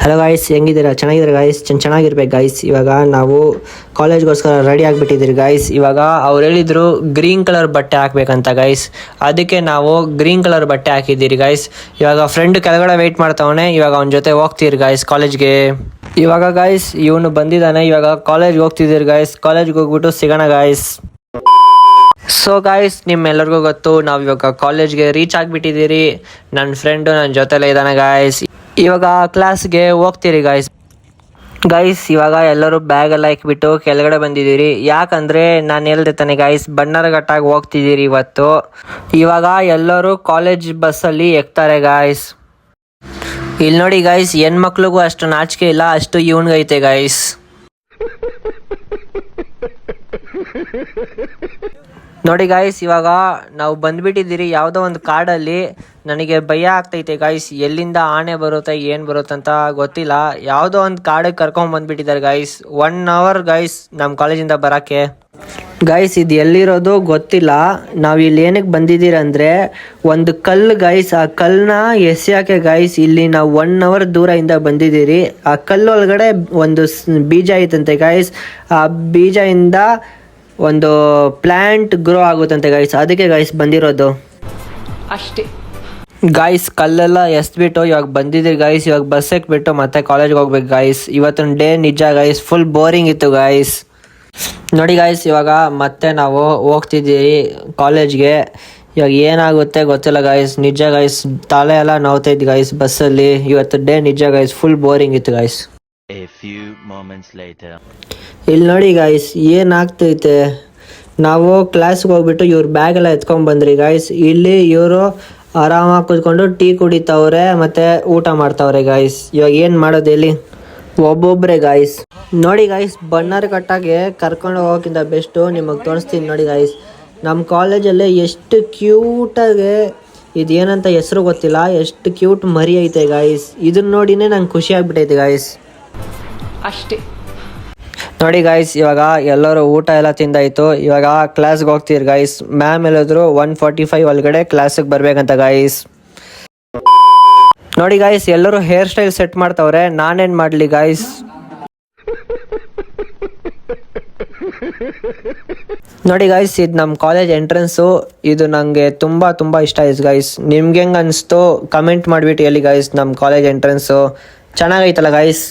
Hello guys, ಹೆಂಗಿದ್ದೀರಾ? ಚೆನ್ನಾಗಿದ್ದೀರಾ guys? ಚೆನ್ನಾಗಿರ್ಬೇಕು guys. ಇವಾಗ ನಾವು ಕಾಲೇಜ್ಗೋಸ್ಕರ ರೆಡಿ ಆಗಿಬಿಟ್ಟಿದ್ದೀರಿ ಗಾಯ್ಸ್. ಇವಾಗ ಅವ್ರು ಹೇಳಿದ್ರು ಗ್ರೀನ್ ಕಲರ್ ಬಟ್ಟೆ ಹಾಕ್ಬೇಕಂತ ಗಾಯ್ಸ್. ಅದಕ್ಕೆ ನಾವು ಗ್ರೀನ್ ಕಲರ್ ಬಟ್ಟೆ ಹಾಕಿದ್ದೀರಿ ಗಾಯ್ಸ್. ಇವಾಗ ಫ್ರೆಂಡ್ ಕೆಳಗಡೆ ವೆಯ್ಟ್ ಮಾಡ್ತಾವನೆ. ಇವಾಗ ಅವನ ಜೊತೆ ಹೋಗ್ತೀರಿ ಗಾಯ್ಸ್ ಕಾಲೇಜ್ಗೆ. ಇವಾಗ ಗಾಯ್ಸ್ ಇವನು ಬಂದಿದ್ದಾನೆ. ಇವಾಗ ಕಾಲೇಜ್ಗೆ ಹೋಗ್ತಿದ್ದೀರಿ ಗಾಯ್ಸ್. ಕಾಲೇಜ್ಗೆ ಹೋಗ್ಬಿಟ್ಟು ಸಿಗೋಣ ಗಾಯ್ಸ್. ಸೊ ಗಾಯ್ಸ್, ನಿಮ್ಮೆಲ್ಲರಿಗೂ ಗೊತ್ತು ನಾವು ಇವಾಗ ಕಾಲೇಜ್ಗೆ ರೀಚ್ ಆಗಿಬಿಟ್ಟಿದ್ದೀರಿ. ನನ್ನ ಫ್ರೆಂಡು ನನ್ನ ಜೊತೆಲೇ ಇದ್ದಾನೆ ಗಾಯ್ಸ್. ಇವಾಗ ಕ್ಲಾಸ್ಗೆ ಹೋಗ್ತೀರಿ ಗಾಯ್ಸ್. ಇವಾಗ ಎಲ್ಲರೂ ಬ್ಯಾಗ್ ಎಲ್ಲ ಇಕ್ಬಿಟ್ಟು ಕೆಳಗಡೆ ಬಂದಿದ್ದೀರಿ. ಯಾಕಂದರೆ ನಾನು ಹೇಳ್ದೆ ತಾನೆ ಗಾಯ್ಸ್, ಬನ್ನರಘಟ್ಟಾಗಿ ಹೋಗ್ತಿದ್ದೀರಿ ಇವತ್ತು. ಇವಾಗ ಎಲ್ಲರೂ ಕಾಲೇಜ್ ಬಸ್ಸಲ್ಲಿ ಎಕ್ತಾರೆ ಗಾಯ್ಸ್. ಇಲ್ಲಿ ನೋಡಿ ಗಾಯ್ಸ್, ಹೆಣ್ಮಕ್ಳಿಗೂ ಅಷ್ಟು ನಾಚಿಕೆ ಇಲ್ಲ, ಅಷ್ಟು ಇವನ್ಗೈತೆ ಗಾಯ್ಸ್. ನೋಡಿ ಗಾಯ್ಸ್, ಇವಾಗ ನಾವು ಬಂದ್ಬಿಟ್ಟಿದ್ದೀರಿ ಯಾವುದೋ ಒಂದು ಕಾಡಲ್ಲಿ. ನನಗೆ ಭಯ ಆಗ್ತೈತೆ ಗಾಯ್ಸ್, ಎಲ್ಲಿಂದ ಆನೆ ಬರುತ್ತೆ ಏನು ಬರುತ್ತೆ ಅಂತ ಗೊತ್ತಿಲ್ಲ. ಯಾವುದೋ ಒಂದು ಕಾಡಿಗೆ ಕರ್ಕೊಂಡು ಬಂದುಬಿಟ್ಟಿದ್ದಾರೆ ಗಾಯ್ಸ್. 1 hour ಗಾಯ್ಸ್ ನಮ್ಮ ಕಾಲೇಜಿಂದ ಬರೋಕ್ಕೆ. ಗಾಯ್ಸ್ ಇದು ಎಲ್ಲಿರೋದು ಗೊತ್ತಿಲ್ಲ. ನಾವು ಇಲ್ಲಿ ಏನಕ್ಕೆ ಬಂದಿದ್ದೀರಂದರೆ ಒಂದು ಕಲ್ಲು ಗಾಯ್ಸ್, ಆ ಕಲ್ಲನ್ನ ಎಸೆಯೋಕ್ಕೆ ಗಾಯ್ಸ್ ಇಲ್ಲಿ ನಾವು 1 hour ದೂರದಿಂದ ಬಂದಿದ್ದೀರಿ. ಆ ಕಲ್ಲೊಳಗಡೆ ಒಂದು ಬೀಜ ಐತಂತೆ ಗಾಯ್ಸ್. ಆ ಬೀಜದಿಂದ ಒಂದು ಪ್ಲ್ಯಾಂಟ್ ಗ್ರೋ ಆಗುತ್ತಂತೆ ಗಾಯ್ಸ್. ಅದಕ್ಕೆ ಗಾಯ್ಸ್ ಬಂದಿರೋದು ಅಷ್ಟೇ ಗಾಯ್ಸ್. ಕಲ್ಲೆಲ್ಲ ಎಸ್ಬಿಟ್ಟು ಇವಾಗ ಬಂದಿದ್ದೀರಿ ಗಾಯ್ಸ್. ಇವಾಗ ಬಸ್ ಎಕ್ಬಿಟ್ಟು ಮತ್ತೆ ಕಾಲೇಜ್ಗೆ ಹೋಗ್ಬೇಕು ಗಾಯ್ಸ್. ಇವತ್ತಿನ ಡೇ ನಿಜ ಗಾಯ್ಸ್ ಫುಲ್ ಬೋರಿಂಗ್ ಇತ್ತು ಗಾಯ್ಸ್. ನೋಡಿ ಗಾಯ್ಸ್, ಇವಾಗ ಮತ್ತೆ ನಾವು ಹೋಗ್ತಿದ್ದೀವಿ ಕಾಲೇಜ್ಗೆ. ಇವಾಗ ಏನಾಗುತ್ತೆ ಗೊತ್ತಿಲ್ಲ ಗಾಯ್ಸ್. ನಿಜ ಗಾಯ್ಸ್, ತಲೆ ಎಲ್ಲ ನೋವ್ತೈತಿ ಗಾಯ್ಸ್ ಬಸ್ಸಲ್ಲಿ. ಇವತ್ತು ಡೇ ನಿಜ ಗಾಯ್ಸ್ ಫುಲ್ ಬೋರಿಂಗ್ ಇತ್ತು ಗಾಯ್ಸ್. ಇಲ್ಲಿ ನೋಡಿ ಗಾಯ್ಸ್ ಏನಾಗ್ತೈತೆ. ನಾವು ಕ್ಲಾಸ್ಗೆ ಹೋಗ್ಬಿಟ್ಟು ಇವ್ರ ಬ್ಯಾಗ್ ಎಲ್ಲ ಎತ್ಕೊಂಡ್ ಬಂದ್ರಿ ಗಾಯ್ಸ್. ಇಲ್ಲಿ ಇವರು ಆರಾಮಾಗಿ ಕೂತ್ಕೊಂಡು ಟೀ ಕುಡಿತಾವ್ರೆ ಮತ್ತೆ ಊಟ ಮಾಡ್ತಾವ್ರೆ ಗಾಯ್ಸ್. ಇವಾಗ ಏನು ಮಾಡೋದು ಇಲ್ಲಿ? ಒಬ್ಬೊಬ್ಬರೇ ಗಾಯ್ಸ್. ನೋಡಿ ಗಾಯ್ಸ್, ಬನ್ನರಘಟ್ಟಾಗೆ ಕರ್ಕೊಂಡು ಹೋಗೋಕ್ಕಿಂತ ಬೆಸ್ಟು ನಿಮಗೆ ತೋರಿಸ್ತೀನಿ ನೋಡಿ ಗಾಯ್ಸ್. ನಮ್ಮ ಕಾಲೇಜಲ್ಲೇ ಎಷ್ಟು ಕ್ಯೂಟಾಗೆ, ಇದೇನಂತ ಹೆಸರು ಗೊತ್ತಿಲ್ಲ, ಎಷ್ಟು ಕ್ಯೂಟ್ ಮರಿ ಐತೆ ಗಾಯ್ಸ್. ಇದನ್ನ ನೋಡಿನೇ ನಂಗೆ ಖುಷಿ ಆಗ್ಬಿಟ್ಟೈತೆ ಗಾಯ್ಸ್. ಅಷ್ಟೇ ನೋಡಿ ಗಾಯ್ಸ್, ಇವಾಗ ಎಲ್ಲರೂ ಊಟ ಎಲ್ಲ ತಿಂದಾಯಿತು. ಇವಾಗ ಕ್ಲಾಸ್ಗೆ ಹೋಗ್ತೀರಿ ಗಾಯ್ಸ್. ಮ್ಯಾಮ್ ಹೇಳಿದ್ರು 1:45 ಒಳಗಡೆ ಕ್ಲಾಸಿಗೆ ಬರಬೇಕಂತ ಗಾಯ್ಸ್. ನೋಡಿ ಗಾಯ್ಸ್, ಎಲ್ಲರೂ ಹೇರ್ ಸ್ಟೈಲ್ ಸೆಟ್ ಮಾಡ್ತಾವ್ರೆ. ನಾನೇನು ಮಾಡಲಿ ಗಾಯ್ಸ್? ನೋಡಿ ಗಾಯ್ಸ್, ಇದು ನಮ್ಮ ಕಾಲೇಜ್ ಎಂಟ್ರೆನ್ಸು. ಇದು ನನಗೆ ತುಂಬ ಇಷ್ಟ ಆಯ್ತು ಗಾಯ್ಸ್. ನಿಮ್ಗೆ ಹೆಂಗೆ ಅನಿಸ್ತು ಕಮೆಂಟ್ ಮಾಡಿಬಿಟ್ಟು ಹೇಳಿ ಗಾಯ್ಸ್. ನಮ್ಮ ಕಾಲೇಜ್ ಎಂಟ್ರೆನ್ಸು ಚೆನ್ನಾಗೈತಲ್ಲ ಗಾಯ್ಸ್.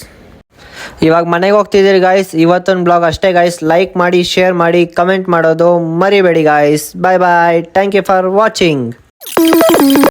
ಇವಾಗ ಮನೆಗೆ ಹೋಗ್ತಿದ್ದೀರಿ ಗಾಯ್ಸ್. ಇವತ್ತೊಂದು ಬ್ಲಾಗ್ ಅಷ್ಟೇ ಗಾಯ್ಸ್. ಲೈಕ್ ಮಾಡಿ, ಶೇರ್ ಮಾಡಿ, ಕಮೆಂಟ್ ಮಾಡೋದು ಮರಿಬೇಡಿ guys. Bye bye. Thank you for watching.